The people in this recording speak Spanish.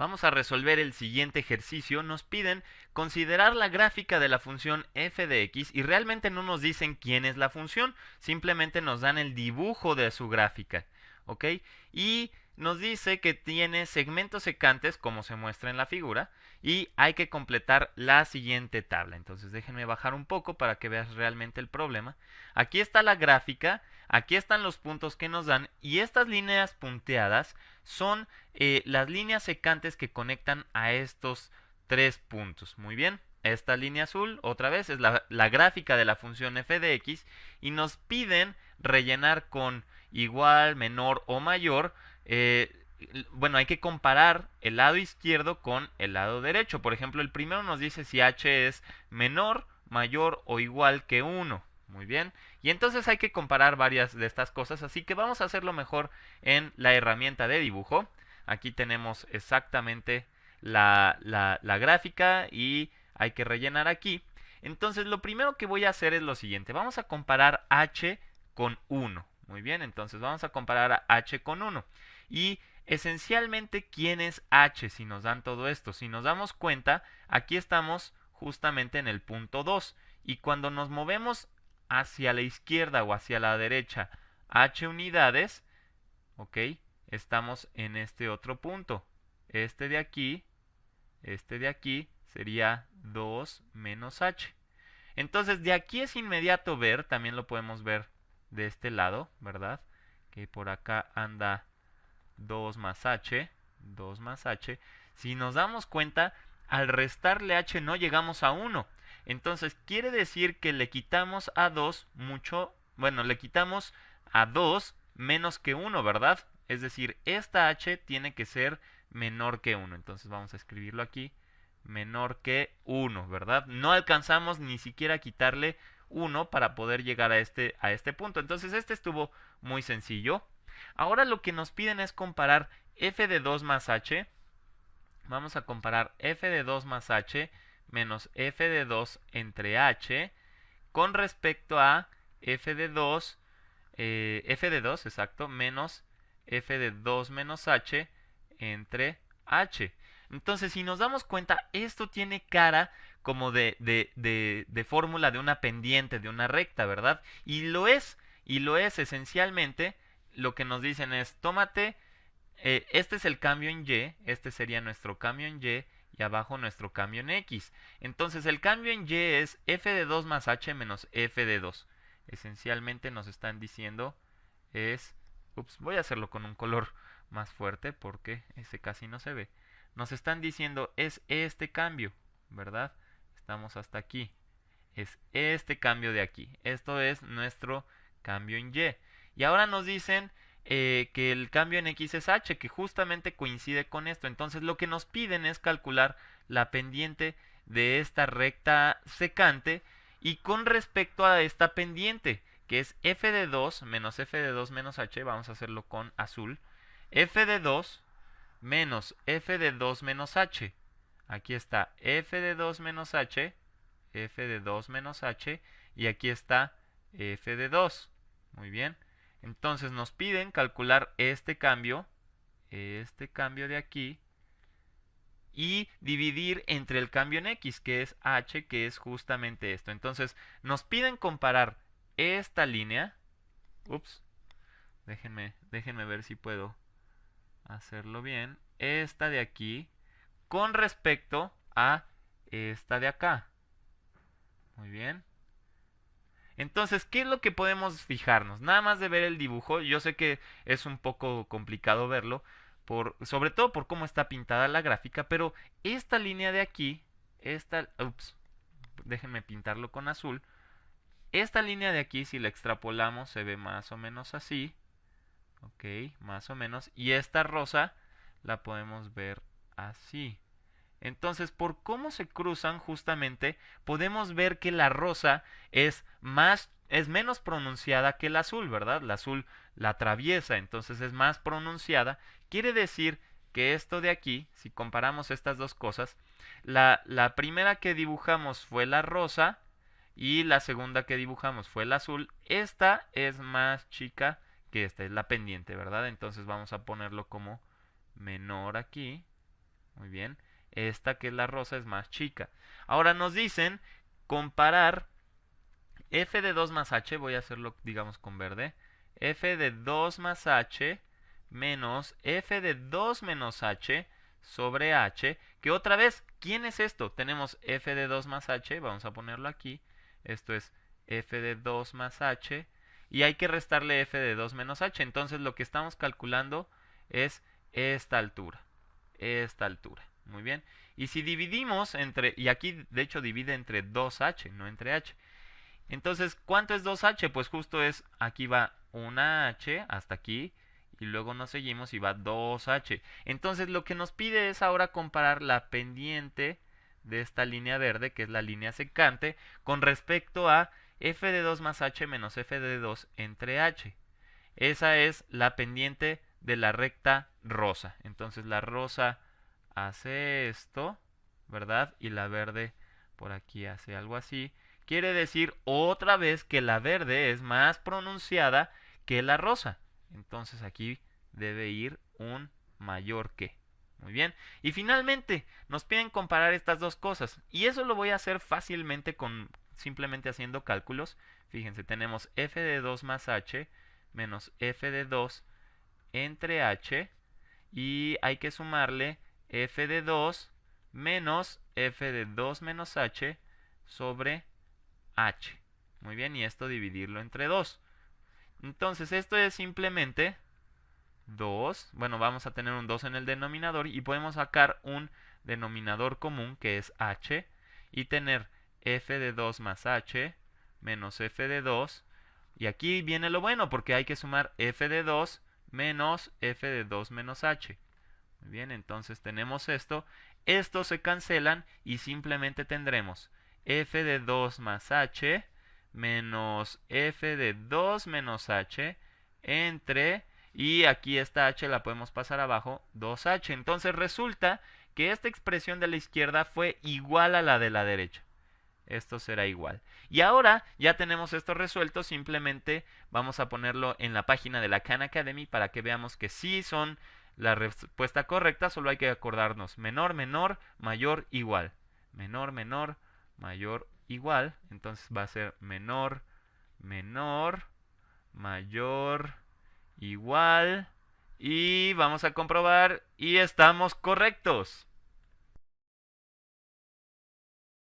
Vamos a resolver el siguiente ejercicio. Nos piden considerar la gráfica de la función f de x y realmente no nos dicen quién es la función, simplemente nos dan el dibujo de su gráfica, ¿ok? Y nos dice que tiene segmentos secantes como se muestra en la figura y hay que completar la siguiente tabla. Entonces déjenme bajar un poco para que veas realmente el problema. Aquí está la gráfica, aquí están los puntos que nos dan y estas líneas punteadas son las líneas secantes que conectan a estos tres puntos. Muy bien, esta línea azul otra vez es la gráfica de la función f de x y nos piden rellenar con igual, menor o mayor. Bueno, hay que comparar el lado izquierdo con el lado derecho. Por ejemplo, el primero nos dice si h es menor, mayor o igual que 1. Muy bien. Y entonces hay que comparar varias de estas cosas, así que vamos a hacerlo mejor en la herramienta de dibujo. Aquí tenemos exactamente la gráfica y hay que rellenar aquí. Entonces lo primero que voy a hacer es lo siguiente. Vamos a comparar h con 1. Muy bien, entonces vamos a comparar a h con 1. Y esencialmente, ¿quién es h si nos dan todo esto? Si nos damos cuenta, aquí estamos justamente en el punto 2. Y cuando nos movemos hacia la izquierda o hacia la derecha h unidades, ¿ok? Estamos en este otro punto. Este de aquí sería 2 menos h. Entonces de aquí es inmediato ver, también lo podemos ver de este lado, ¿verdad? Que por acá anda 2 más h, 2 más h. Si nos damos cuenta, al restarle h no llegamos a 1. Entonces quiere decir que le quitamos a 2 mucho, bueno, le quitamos a 2 menos que 1, ¿verdad? Es decir, esta h tiene que ser menor que 1. Entonces vamos a escribirlo aquí, menor que 1, ¿verdad? No alcanzamos ni siquiera a quitarle 1 para poder llegar a este punto. Entonces este estuvo muy sencillo. Ahora lo que nos piden es comparar f de 2 más h. Vamos a comparar f de 2 más h menos f de 2 entre h con respecto a f de 2, exacto, menos f de 2 menos h entre h. Entonces, si nos damos cuenta, esto tiene cara como de fórmula de una pendiente, de una recta, ¿verdad? Y lo es esencialmente. Lo que nos dicen es, tómate, este es el cambio en y, este sería nuestro cambio en y abajo nuestro cambio en x. Entonces el cambio en y es f de 2 más h menos f de 2. Esencialmente nos están diciendo es, voy a hacerlo con un color más fuerte porque ese casi no se ve. Nos están diciendo es este cambio, ¿verdad? Estamos hasta aquí. Es este cambio de aquí. Esto es nuestro cambio en y. Y ahora nos dicen que el cambio en x es h, que justamente coincide con esto. Entonces lo que nos piden es calcular la pendiente de esta recta secante y con respecto a esta pendiente, que es f de 2 menos f de 2 menos h, vamos a hacerlo con azul, f de 2 menos f de 2 menos h. Aquí está f de 2 menos h, f de 2 menos h, y aquí está f de 2. Muy bien. Entonces nos piden calcular este cambio de aquí, y dividir entre el cambio en x, que es h, que es justamente esto. Entonces nos piden comparar esta línea. Déjenme ver si puedo hacerlo bien. Esta de aquí con respecto a esta de acá. Muy bien. Entonces, ¿qué es lo que podemos fijarnos? Nada más de ver el dibujo, yo sé que es un poco complicado verlo, sobre todo por cómo está pintada la gráfica, pero esta línea de aquí, déjenme pintarlo con azul. Esta línea de aquí, si la extrapolamos, se ve más o menos así. Ok, más o menos. Y esta rosa la podemos ver así. Entonces, por cómo se cruzan justamente, podemos ver que la rosa es menos pronunciada que el azul, ¿verdad? El azul la atraviesa, entonces es más pronunciada. Quiere decir que esto de aquí, si comparamos estas dos cosas, la primera que dibujamos fue la rosa y la segunda que dibujamos fue el azul. Esta es más chica que esta, es la pendiente, ¿verdad? Entonces vamos a ponerlo como menor aquí. Muy bien. Esta que es la rosa es más chica. Ahora nos dicen comparar f de 2 más h, voy a hacerlo digamos con verde, f de 2 más h menos f de 2 menos h sobre h, que otra vez, ¿quién es esto? Tenemos f de 2 más h, vamos a ponerlo aquí, esto es f de 2 más h, y hay que restarle f de 2 menos h, entonces lo que estamos calculando es esta altura, muy bien, y si dividimos entre, y aquí de hecho divide entre 2h, no entre h, entonces, ¿cuánto es 2h? Pues justo es, aquí va una h hasta aquí, y luego nos seguimos y va 2h. Entonces, lo que nos pide es ahora comparar la pendiente de esta línea verde, que es la línea secante, con respecto a f de 2 más h menos f de 2 entre h. Esa es la pendiente de la recta rosa. Entonces, la rosa hace esto, ¿verdad? Y la verde por aquí hace algo así. Quiere decir otra vez que la verde es más pronunciada que la rosa. Entonces aquí debe ir un mayor que. Muy bien. Y finalmente nos piden comparar estas dos cosas. Y eso lo voy a hacer fácilmente con simplemente haciendo cálculos. Fíjense, tenemos f de 2 más h menos f de 2 entre h. Y hay que sumarle f de 2 menos f de 2 menos h sobre h. Muy bien, y esto dividirlo entre 2. Entonces, esto es simplemente 2. Bueno, vamos a tener un 2 en el denominador y podemos sacar un denominador común que es h y tener f de 2 más h menos f de 2. Y aquí viene lo bueno porque hay que sumar f de 2 menos f de 2 menos h. Muy bien, entonces tenemos esto. Estos se cancelan y simplemente tendremos f de 2 más h menos f de 2 menos h entre, y aquí esta h la podemos pasar abajo, 2h. Entonces resulta que esta expresión de la izquierda fue igual a la de la derecha. Esto será igual. Y ahora ya tenemos esto resuelto, simplemente vamos a ponerlo en la página de la Khan Academy para que veamos que sí son la respuesta correcta, solo hay que acordarnos menor, menor, mayor, igual. Menor, menor, mayor, igual. Entonces va a ser menor, menor, mayor, igual. Y vamos a comprobar y estamos correctos.